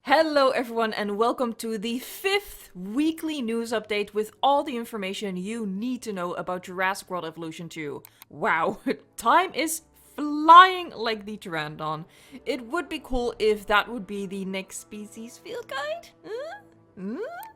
Hello everyone and welcome to the 5th weekly news update with all the information you need to know about Jurassic World Evolution 2. Wow, time is flying like the pteranodon. It would be cool if that would be the next species field guide?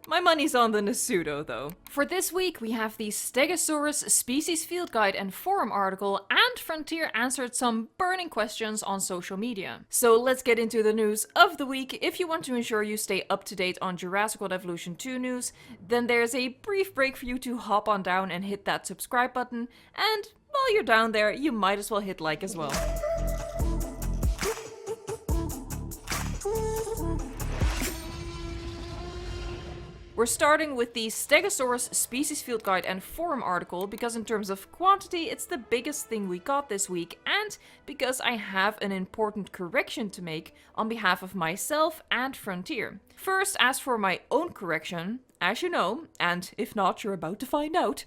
My money's on the Nasudo though. For this week we have the Stegosaurus species field guide and forum article, and Frontier answered some burning questions on social media. So let's get into the news of the week. If you want to ensure you stay up to date on Jurassic World Evolution 2 news, then there's a brief break for you to hop on down and hit that subscribe button, and while you're down there you might as well hit like as well. We're starting with the Stegosaurus species field guide and forum article because in terms of quantity it's the biggest thing we got this week, and because I have an important correction to make on behalf of myself and Frontier. First, as for my own correction, as you know, and if not you're about to find out,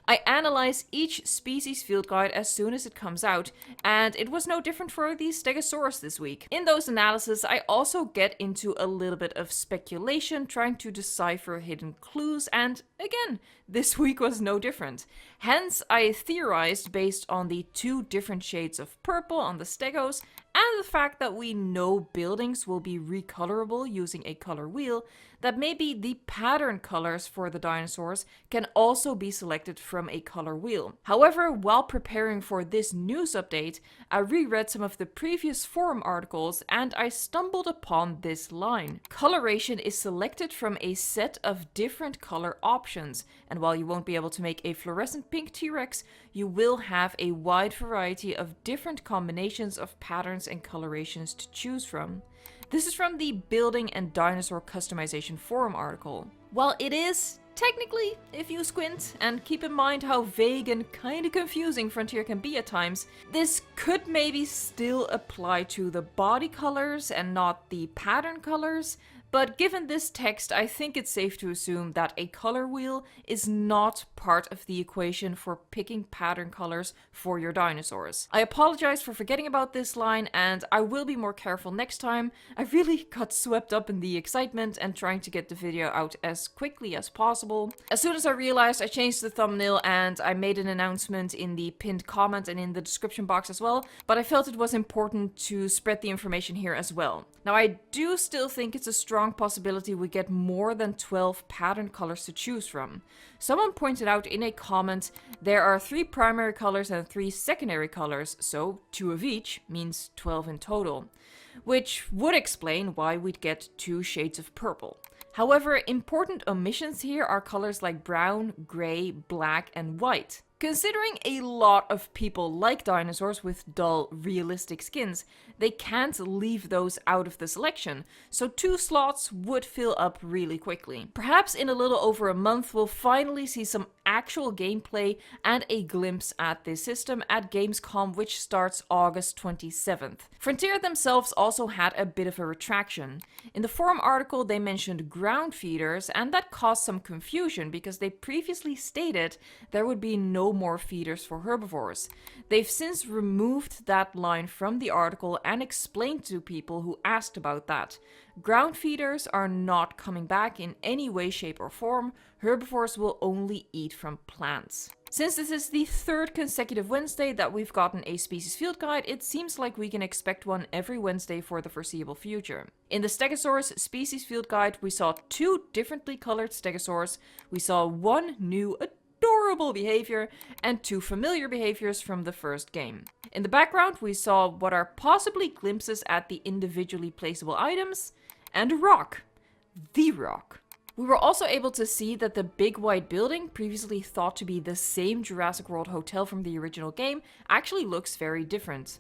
I analyze each species field guide as soon as it comes out, and it was no different for the Stegosaurus this week. In those analyses, I also get into a little bit of speculation, trying to decipher hidden clues, and again, this week was no different. Hence, I theorized based on the 2 different shades of purple on the Stegos, and the fact that we know buildings will be recolorable using a color wheel, that maybe the pattern colors for the dinosaurs can also be selected from a color wheel. However, while preparing for this news update, I reread some of the previous forum articles and I stumbled upon this line. Coloration is selected from a set of different color options, and while you won't be able to make a fluorescent pink T-Rex, you will have a wide variety of different combinations of patterns and colorations to choose from. This is from the Building and Dinosaur Customization forum article. While it is technically, if you squint and keep in mind how vague and kinda confusing Frontier can be at times, this could maybe still apply to the body colors and not the pattern colors. But given this text, I think it's safe to assume that a color wheel is not part of the equation for picking pattern colors for your dinosaurs. I apologize for forgetting about this line, and I will be more careful next time. I really got swept up in the excitement and trying to get the video out as quickly as possible. As soon as I realized, I changed the thumbnail and I made an announcement in the pinned comment and in the description box as well, but I felt it was important to spread the information here as well. Now, I do still think it's a strong possibility we get more than 12 pattern colors to choose from. Someone pointed out in a comment there are 3 primary colors and 3 secondary colors, so 2 of each means 12 in total, which would explain why we'd get 2 shades of purple. However, important omissions here are colors like brown, gray, black, and white. Considering a lot of people like dinosaurs with dull, realistic skins, they can't leave those out of the selection, so 2 slots would fill up really quickly. Perhaps in a little over a month we'll finally see some actual gameplay and a glimpse at this system at Gamescom, which starts August 27th. Frontier themselves also had a bit of a retraction. In the forum article they mentioned ground feeders, and that caused some confusion because they previously stated there would be no more feeders for herbivores. They've since removed that line from the article and explained to people who asked about that. Ground feeders are not coming back in any way, shape or form. Herbivores will only eat from plants. Since this is the 3rd consecutive Wednesday that we've gotten a species field guide, it seems like we can expect one every Wednesday for the foreseeable future. In the Stegosaurus species field guide, we saw 2 differently colored Stegosaurs. We saw 1 new adorable behavior and 2 familiar behaviors from the first game. In the background, we saw what are possibly glimpses at the individually placeable items and a rock. The rock. We were also able to see that the big white building, previously thought to be the same Jurassic World hotel from the original game, actually looks very different.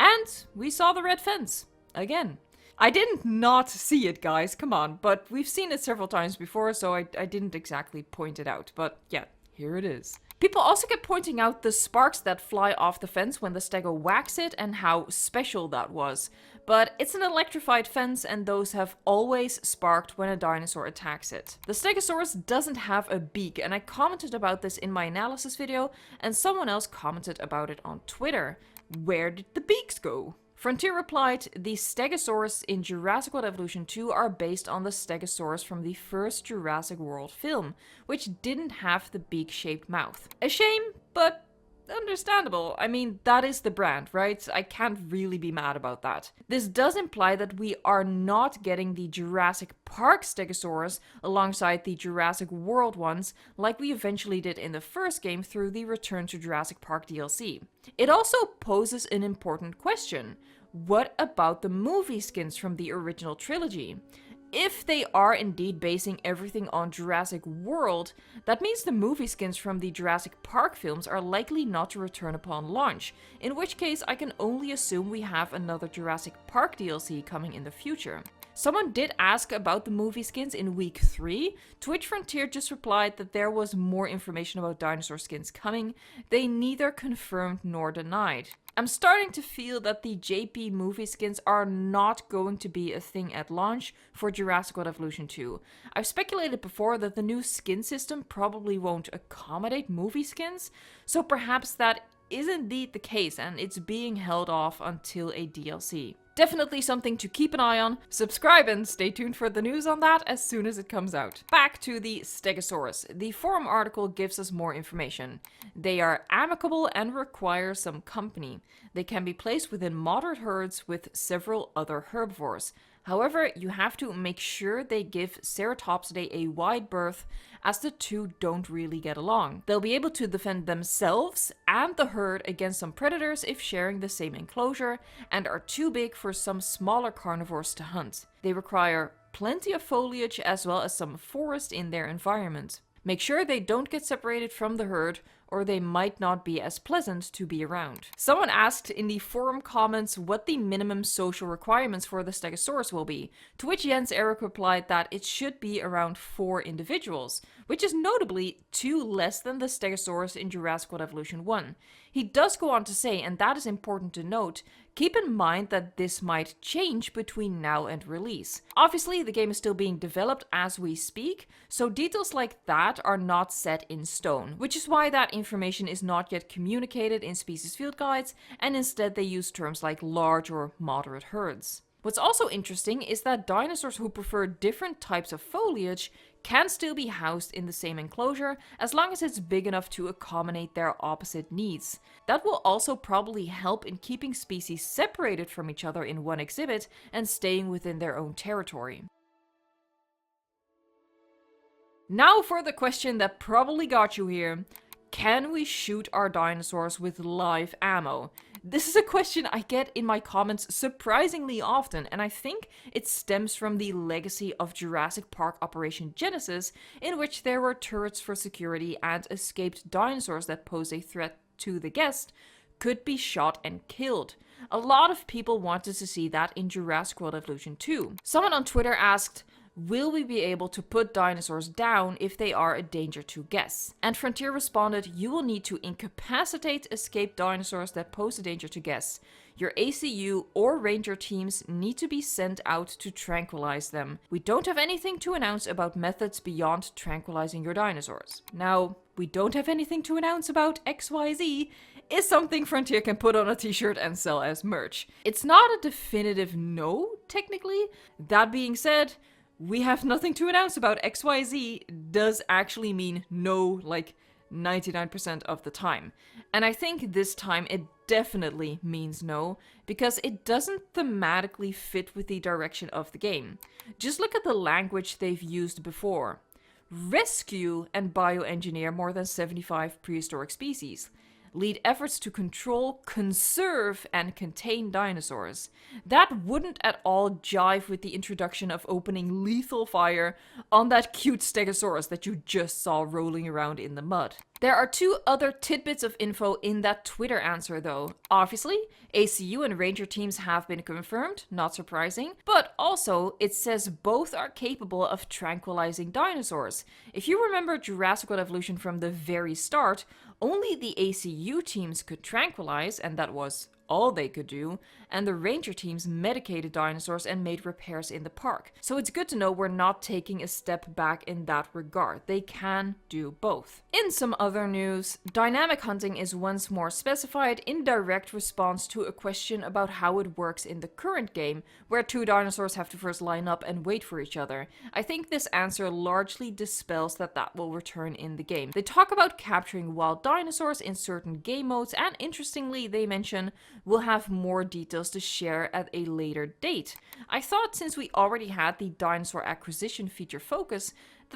And we saw the red fence. Again. I didn't not see it, guys, come on, but we've seen it several times before, so I didn't exactly point it out, but yeah, here it is. People also kept pointing out the sparks that fly off the fence when the Stego whacks it and how special that was. But it's an electrified fence and those have always sparked when a dinosaur attacks it. The Stegosaurus doesn't have a beak, and I commented about this in my analysis video and someone else commented about it on Twitter. Where did the beaks go? Frontier replied, the Stegosaurus in Jurassic World Evolution 2 are based on the Stegosaurus from the first Jurassic World film, which didn't have the beak-shaped mouth. A shame, but understandable. I mean, that is the brand, right? I can't really be mad about that. This does imply that we are not getting the Jurassic Park Stegosaurus alongside the Jurassic World ones, like we eventually did in the first game through the Return to Jurassic Park DLC. It also poses an important question. What about the movie skins from the original trilogy? If they are indeed basing everything on Jurassic World, that means the movie skins from the Jurassic Park films are likely not to return upon launch, in which case I can only assume we have another Jurassic Park DLC coming in the future. Someone did ask about the movie skins in week 3, to which Frontier just replied that there was more information about dinosaur skins coming. They neither confirmed nor denied. I'm starting to feel that the JP movie skins are not going to be a thing at launch for Jurassic World Evolution 2. I've speculated before that the new skin system probably won't accommodate movie skins, so perhaps that is indeed the case and it's being held off until a DLC. Definitely something to keep an eye on. Subscribe and stay tuned for the news on that as soon as it comes out. Back to the Stegosaurus. The forum article gives us more information. They are amicable and require some company. They can be placed within moderate herds with several other herbivores. However, you have to make sure they give Ceratopsidae a wide berth, as the two don't really get along. They'll be able to defend themselves and the herd against some predators if sharing the same enclosure, and are too big for some smaller carnivores to hunt. They require plenty of foliage as well as some forest in their environment. Make sure they don't get separated from the herd, or they might not be as pleasant to be around. Someone asked in the forum comments what the minimum social requirements for the Stegosaurus will be, to which Jens Erik replied that it should be around 4 individuals, which is notably 2 less than the Stegosaurus in Jurassic World Evolution 1. He does go on to say, and that is important to note, keep in mind that this might change between now and release. Obviously, the game is still being developed as we speak, so details like that are not set in stone, which is why that information is not yet communicated in species field guides, and instead they use terms like large or moderate herds. What's also interesting is that dinosaurs who prefer different types of foliage can still be housed in the same enclosure as long as it's big enough to accommodate their opposite needs. That will also probably help in keeping species separated from each other in one exhibit and staying within their own territory. Now for the question that probably got you here. Can we shoot our dinosaurs with live ammo? This is a question I get in my comments surprisingly often, and I think it stems from the legacy of Jurassic Park Operation Genesis, in which there were turrets for security and escaped dinosaurs that pose a threat to the guest could be shot and killed. A lot of people wanted to see that in Jurassic World Evolution 2. Someone on Twitter asked, will we be able to put dinosaurs down if they are a danger to guests? And Frontier responded, you will need to incapacitate escaped dinosaurs that pose a danger to guests. Your ACU or ranger teams need to be sent out to tranquilize them. We don't have anything to announce about methods beyond tranquilizing your dinosaurs. Now, we don't have anything to announce about XYZ is something Frontier can put on a t-shirt and sell as merch. It's not a definitive no, technically. That being said, we have nothing to announce about XYZ does actually mean no, like 99% of the time. And I think this time it definitely means no, because it doesn't thematically fit with the direction of the game. Just look at the language they've used before. Rescue and bioengineer more than 75 prehistoric species. Lead efforts to control, conserve, and contain dinosaurs. That wouldn't at all jive with the introduction of opening lethal fire on that cute Stegosaurus that you just saw rolling around in the mud. There are 2 other tidbits of info in that Twitter answer though. Obviously, ACU and Ranger teams have been confirmed, not surprising, but also it says both are capable of tranquilizing dinosaurs. If you remember Jurassic World Evolution from the very start, only the ACU teams could tranquilize, and that was all they could do, and the ranger teams medicated dinosaurs and made repairs in the park. So it's good to know we're not taking a step back in that regard. They can do both. In some other news, dynamic hunting is once more specified in direct response to a question about how it works in the current game, where two dinosaurs have to first line up and wait for each other. I think this answer largely dispels that will return in the game. They talk about capturing wild dinosaurs in certain game modes, and interestingly, they mention we'll have more details to share at a later date. I thought since we already had the dinosaur acquisition feature focus,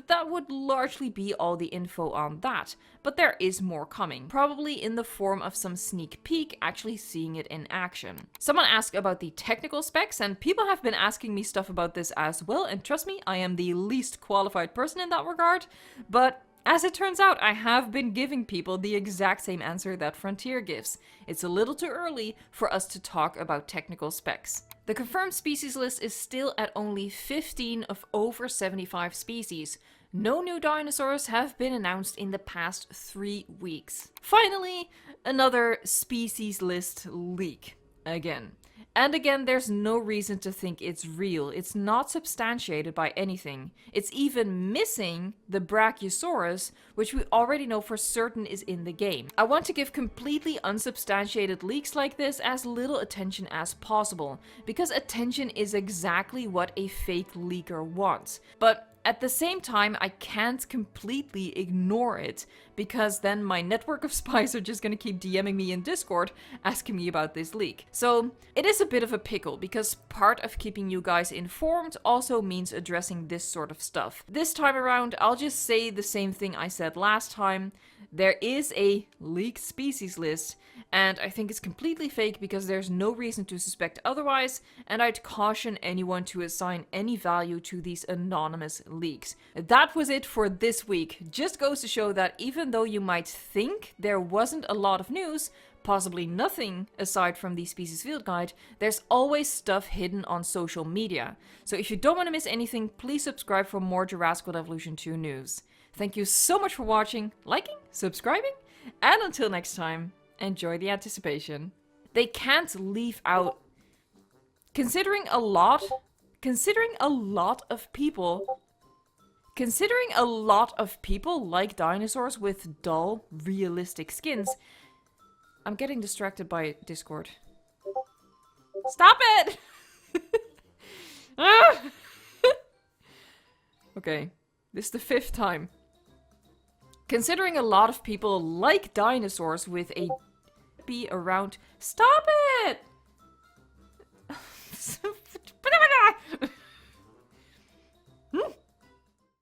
that would largely be all the info on that, but there is more coming, probably in the form of some sneak peek actually seeing it in action. Someone asked about the technical specs, and people have been asking me stuff about this as well, and trust me, I am the least qualified person in that regard, but as it turns out, I have been giving people the exact same answer that Frontier gives. It's a little too early for us to talk about technical specs. The confirmed species list is still at only 15 of over 75 species. No new dinosaurs have been announced in the past 3 weeks. Finally, another species list leak. Again. And again, there's no reason to think it's real. It's not substantiated by anything. It's even missing the Brachiosaurus, which we already know for certain is in the game. I want to give completely unsubstantiated leaks like this as little attention as possible, because attention is exactly what a fake leaker wants. But at the same time, I can't completely ignore it, because then my network of spies are just gonna keep DMing me in Discord asking me about this leak. So it is a bit of a pickle, because part of keeping you guys informed also means addressing this sort of stuff. This time around, I'll just say the same thing I said last time. There is a leaked species list, and I think it's completely fake because there's no reason to suspect otherwise, and I'd caution anyone to assign any value to these anonymous leaks. That was it for this week. Just goes to show that even though you might think there wasn't a lot of news, possibly nothing aside from the species field guide, there's always stuff hidden on social media. So if you don't want to miss anything, please subscribe for more Jurassic World Evolution 2 news. Thank you so much for watching, liking, subscribing, and until next time, enjoy the anticipation. They can't leave out... Considering a lot of people like dinosaurs with dull, realistic skins... I'm getting distracted by Discord. Stop it! Ah! Okay, this is the 5th time. Considering a lot of people like dinosaurs with a be around... Stop it!